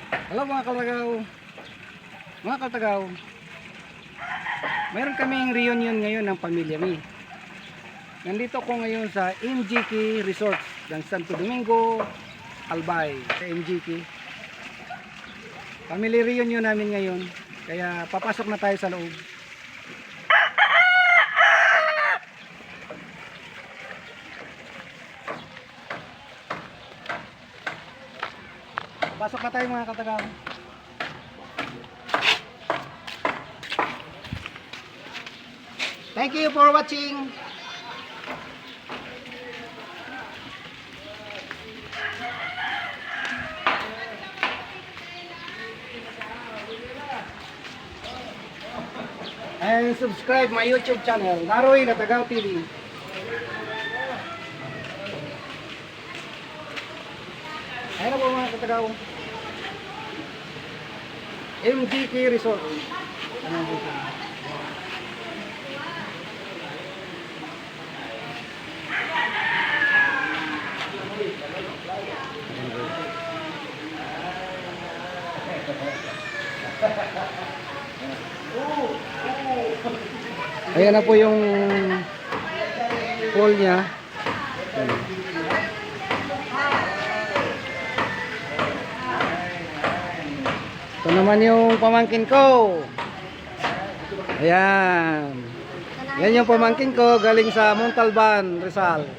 Hello mga katagaw. Mga katagaw, mayroon kaming reunion ngayon ng pamilya mi. Nandito ko ngayon sa MGK Resort ng Santo Domingo, Albay, sa MGK. Family reunion namin ngayon, kaya papasok na tayo sa loob. Pasok na tayo mga katagaw. Thank you for watching. And subscribe my YouTube channel, Naroy Natagaw TV. Ayun po mga katagaw. MGK Resort. Ano dito? Ayan na po yung pool niya. Ito naman yung pamangkin ko. Ayan. Yan yung pamangkin ko galing sa Montalban, Rizal.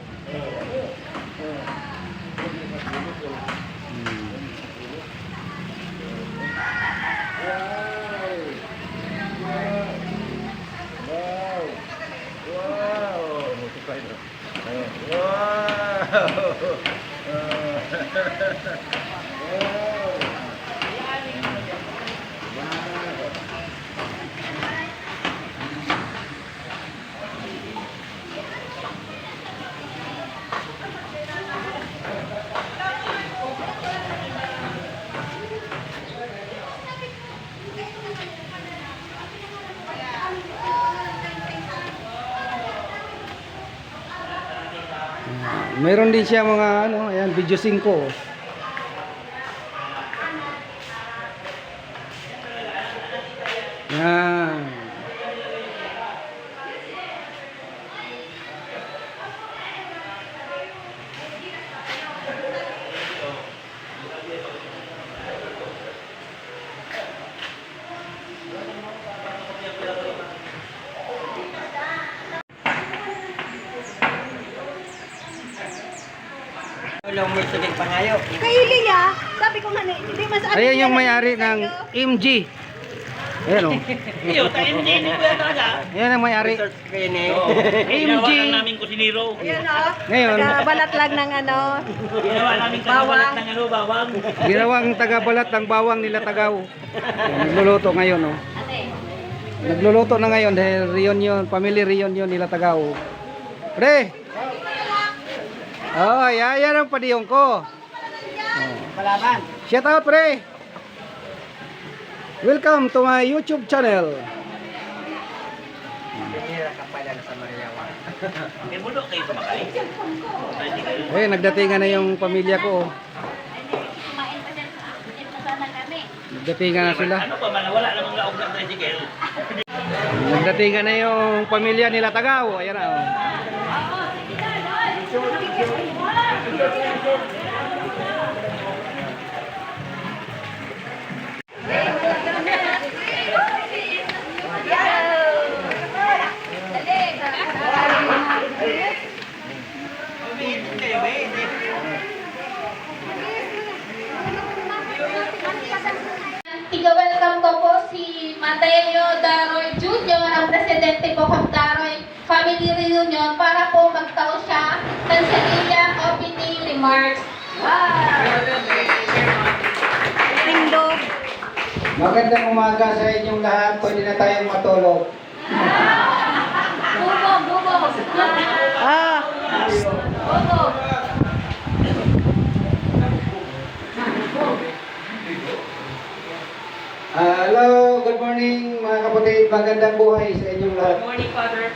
Meron din siya mga ano, ayan, video 5. Yan. Kay Lilia, sabi ko nga hindi mas Ayan yung may-ari ng MG. Ayan o. Iyo, tayo MG, hindi ko yan talaga. Ayan ang may-ari. Ginawa lang namin kusinero. Yan o. Ngayon, Balat lang ng ano. Ginawa namin kanabalat ng ano, bawang. ginawang tagabalat ng bawang nila Tagaw. Nagluluto ngayon o. Nagluluto na ngayon dahil reunion, family reunion nila Tagaw. Pre! Oh, yan ang padiyong ko. Palaban. Shout out pre. Welcome to my YouTube channel. May mulo kayo kumakain. Eh, nagdatingan na yung pamilya ko. Nagdatingan na sila. Ano pa man, wala namang laog ng tricycle. Nagdatingan na yung pamilya nila Tagaw. Ayan na. Oh. Tiga-welcome ko po si Mateo Daroy Jr., ang presidente po ng Daroy Family Reunion para po magtao siya ng sarili opening remarks. Tindog. Magandang umaga sa inyong lahat. Pwede na tayong matulog. Bubo, bubo. Ah. Bubo. Hello, good morning mga kapatid. Magandang buhay sa inyong lahat. Good morning, Father.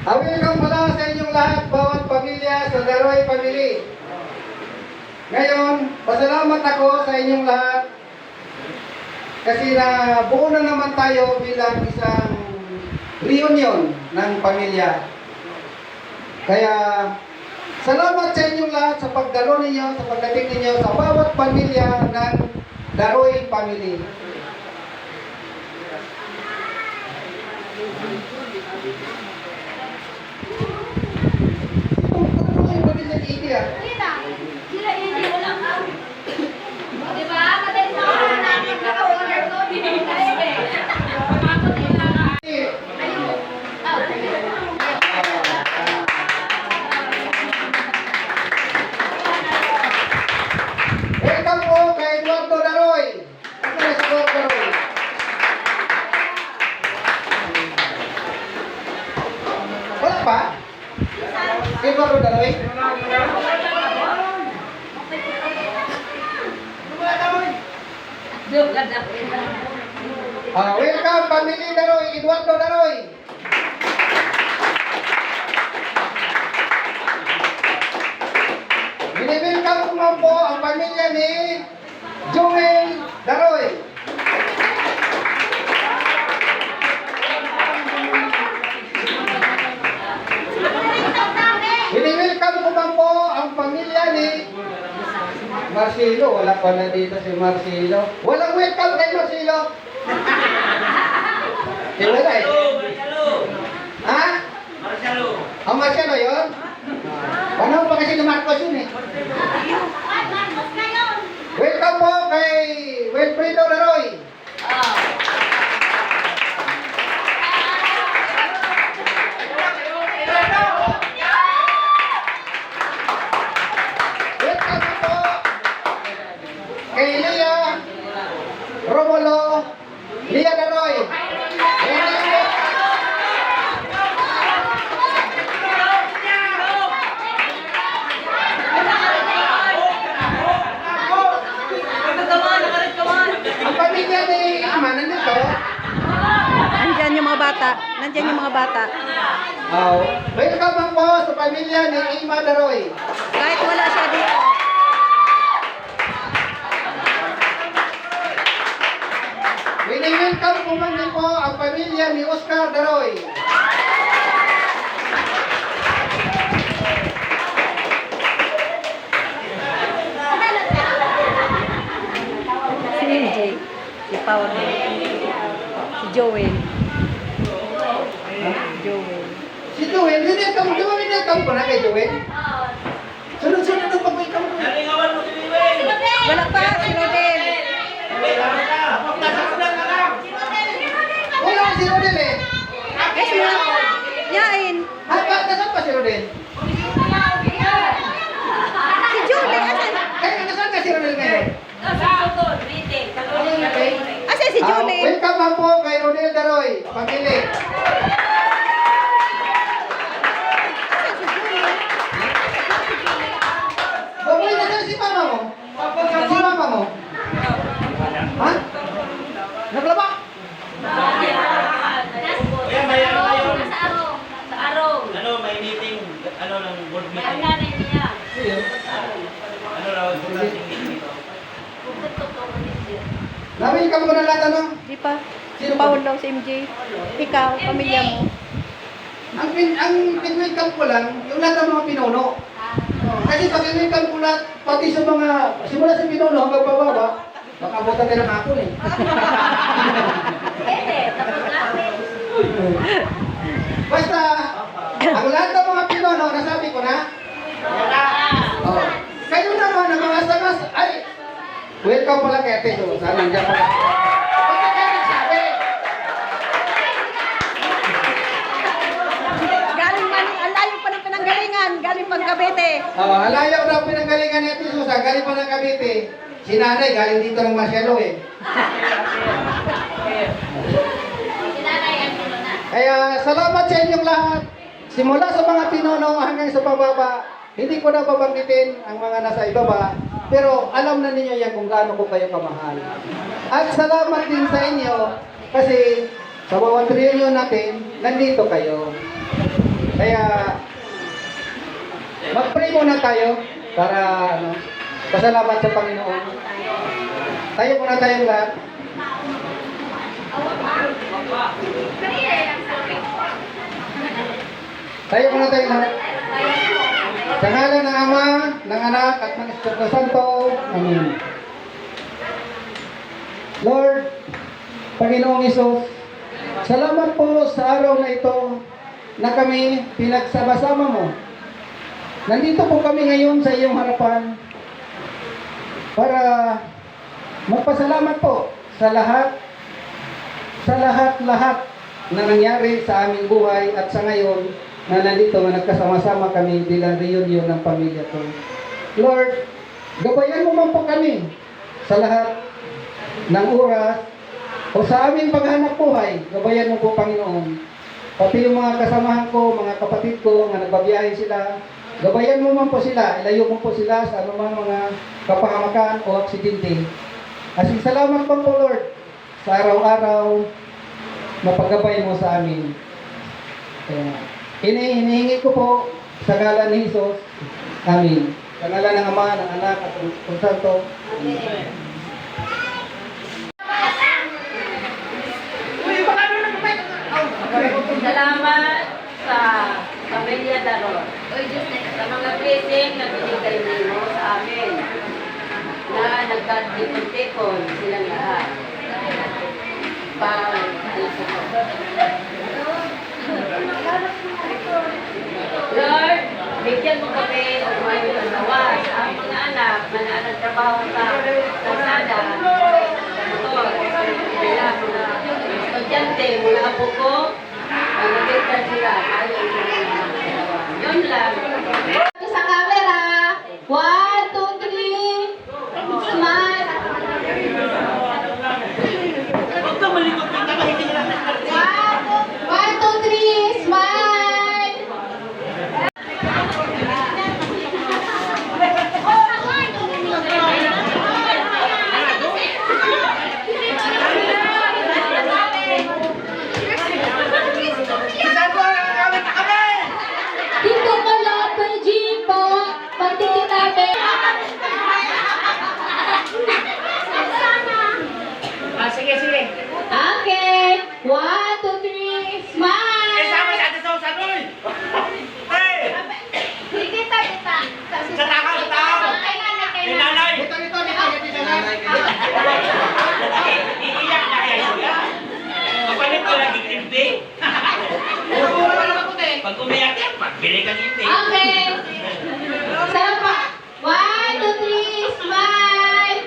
Welcome pala sa inyong lahat, bawat pamilya sa Daroy Family. Ngayon, pasalamat ako sa inyong lahat kasi na buo na naman tayo bilang isang reunion ng pamilya. Kaya, salamat sa inyong lahat sa pagdalo ninyo, sa pagdating ninyo sa bawat pamilya ng Daroy Family. Sila hindi wala ka. Di ba? Madali sa mga namin naka-order ko. Ako nila ka. Ayun. Welcome po kay Eduardo Daroy. Ito na si Eduardo Daroy. Wala pa? Si Eduardo Daroy? Welcome family Daroy, Eduardo Daroy. Binibigyan ko naman po ang pamilya ni Joel Daroy. Binibigyan ko naman po ang pamilya ni Marcelo. Wala pa na dito si Marcelo. Walang welcome kay Marcelo. Wala eh. Ha? Marcelo. Ang Marcelo yun? Panahon pa kasi ni Marcos yun eh. Welcome po kay Wilfredo Daroy. Welcome po kay Lia Romulo Lia Daroy. Ang pamilya ni Ama nandito. Nandyan yung mga bata. Nandyan yung mga bata. Welcome po sa pamilya ni Ima Daroy. Kahit wala siya dito. Welcome po man din po ang pamilya ni Oscar Daroy. Si MJ. Si Paul. Si Joel. Joel. Si Joel, welcome po na kay Joel. Sunod-sunod ang pag-welcome po. Nalingawan mo si Liwen. Wala pa, si Rodel. Wala si Rodel eh. Yes, ma'am. Yain. Nasaan pa si Rodel? Si Joel, asan? Nasaan ka si Rodel ngayon? Asan si Joel? Welcome man po kay Rodel Daroy. Pagili. Baboy, nasaan si mama mo? Si mama mo? Ha? Naglaba? Kaya may ano tayo. Sa araw. Ano, may meeting. Ano ng board Ang meeting. nanay niya. Ano raw, importante meeting ito. Na-welcome ko na lahat ano? Di pa. Sino Si pa? Paul daw, si MJ. Ikaw, pamilya mo. Ang pinwelcome ko lang, yung lahat ng mga pinuno. Kasi pag pinwelcome ko lahat, pati sa mga, simula sa pinuno hanggang pababa, baka butan tayo ng hapon eh. Basta, ang lahat ng mga pinuno, nasabi ko na. Oh. Kayo naman, ang mga sagas, ay, welcome pala kay Ate. So, sana nandiyan pala. Bakit kayo nagsabi? Galing man, ang layo pa ng pinanggalingan. Galing pang Cavite. Alayaw daw pinanggalingan ni Ate Susa, galing pa ng Cavite. Si nanay, galing dito ng Marcelo eh. Kaya salamat sa inyong lahat. Simula sa mga pinuno hanggang sa pababa, hindi ko na babanggitin ang mga nasa ibaba, pero alam na ninyo yan kung gaano ko kayo kamahal. At salamat din sa inyo kasi sa bawat reunion natin, nandito kayo. Kaya Kaya, mag-pray muna tayo para pasalamat sa Panginoon. Tayo muna tayong lahat. Tayo muna tayong lahat. Sa ngalan ng Ama, ng Anak, at ng Espiritu Santo. Amen. Lord, Panginoong Hesus, salamat po sa araw na ito na kami pinagsama-sama mo. Nandito po kami ngayon sa iyong harapan para magpasalamat po sa lahat na nangyari sa aming buhay at sa ngayon na nandito na nagkasama-sama kami bilang reunion ng pamilya ko. Lord, gabayan mo man po kami sa lahat ng oras o sa aming paghanap buhay. Gabayan mo po, Panginoon. Pati yung mga kasamahan ko, mga kapatid ko, nga nagbabiyahe sila, gabayan mo man po sila, ilayo mo po sila sa anumang mga kapahamakan o aksidente. Asing salamat po, Lord, sa araw-araw na paggabay mo sa amin. Kaya, hinihingi ko po sa ngalan ni Jesus. Amen. Sa ngalan ng Ama, ng Anak, at ng Espiritu Santo. Amen. Salamat sa Pamilya Daron. Sa mga blessing na binigay mo sa amin. Na nagkatipon-tipon silang lahat. Lord, bigyan mo kami o may nawas ang mga anak na nagtrabaho sa kalsada, sa motor, sila mga estudyante, mga apo ko, nagkita sila, ayaw sila. Yun lang. Sa camera. 1, 2, 3. Smile. Huwag ka malikot ka, hindi nila nagkarte. 1, 2, 3. Smile. Dito ko lang kay Jimbo. Pagtitin natin. Sige, sige. Okay. 1, 2, 3. Smile. Sama sa atin sa usadoy. Hey! Kita. Sa takaw, sa takaw. Kay nanay. Dito. Iiyak na kaya siya. Kapalit ko lagi timbi. Pag umiyak yan, magbili kang timbi. Okay. Sarap pa. 1, 2, 3. Smile.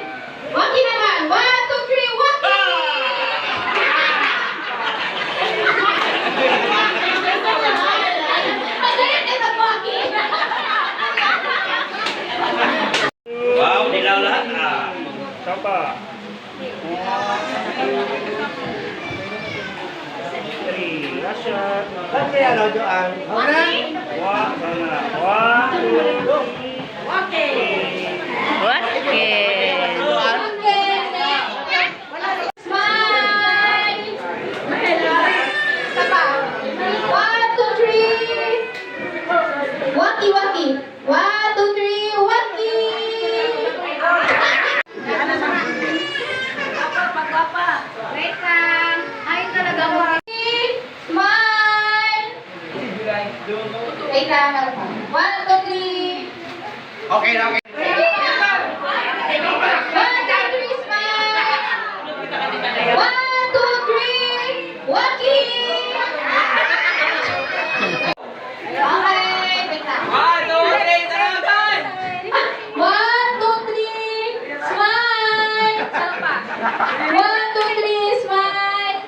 Waki naman. 1, 2, 3. Waki. Magalit ka sa waki. Wow, dilaw lahat. Sapa. Three. Russia. Okay, ano, Joan? Okay na? One. Sana. One, two, three. Smile. Sapa. 1, 2, 3. Waki. 1, 2, 3. Waki. Wait lang. Ay, talaga mo. Smile. Wait lang. 1, 2, 3. Okay na, okay. 1, 2, 3. Smile. 1, 2, 3. Waki. Okay. Wait lang. 1, 2, 3. Smile. Sapa. 1, 2, 3. Smile.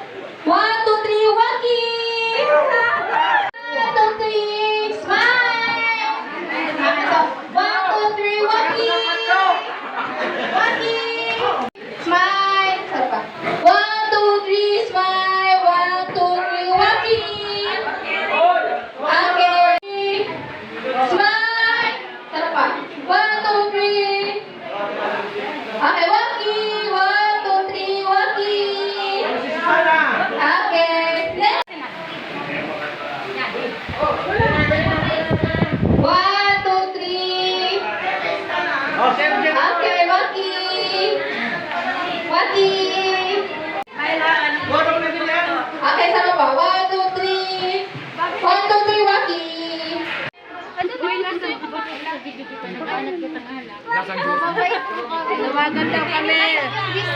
1, 2, 3. Waki. 1, 2, 3. Smile. 1, 2, 3. Waki. Tawagan daw kami.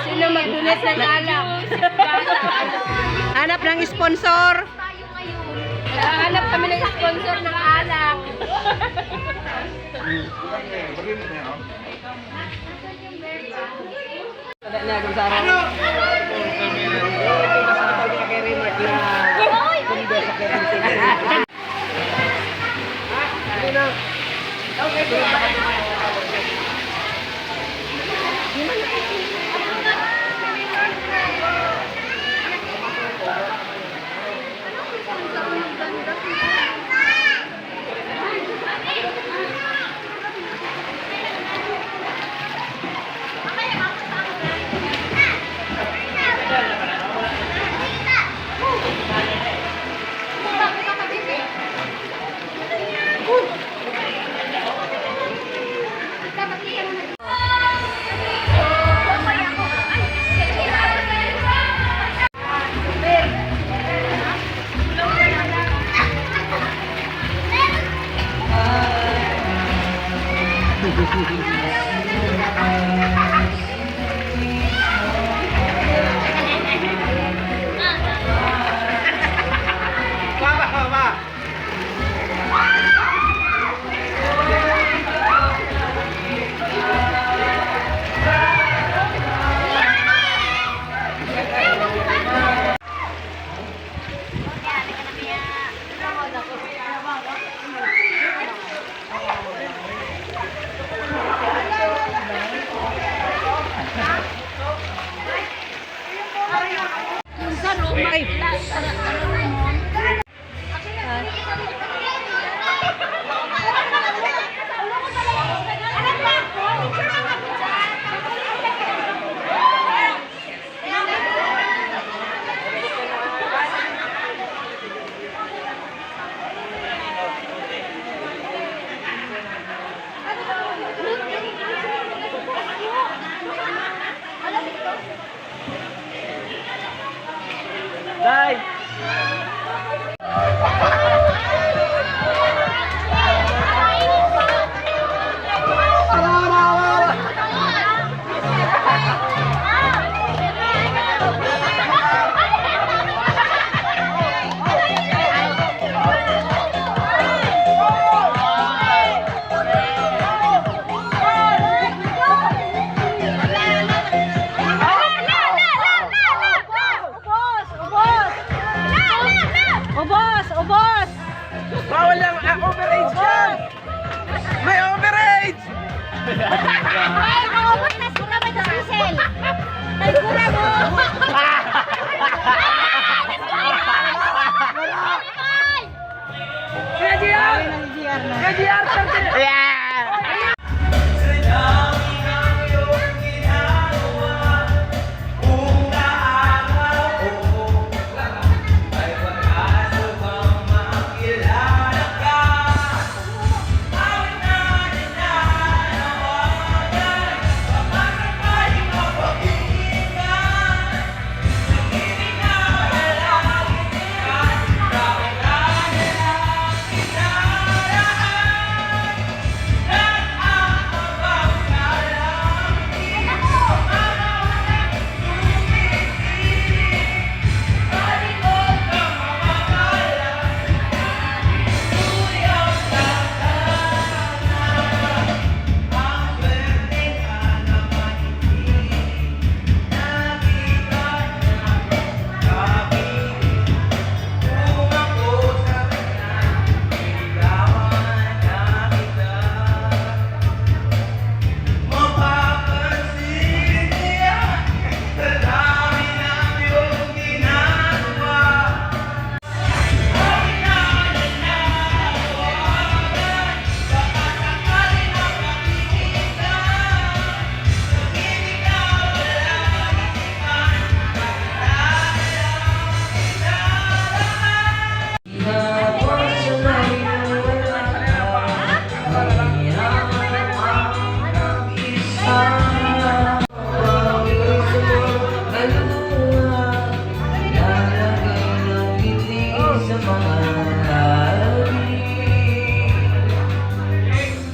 Sino mag-donate ng alak? Hanap ng sponsor. Hanap kami ng sponsor ng alak. Bawal lang, overage yan! May overage! Ay, maubos na sila may diesel. Ay, kura mo.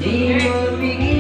Di mo bigyan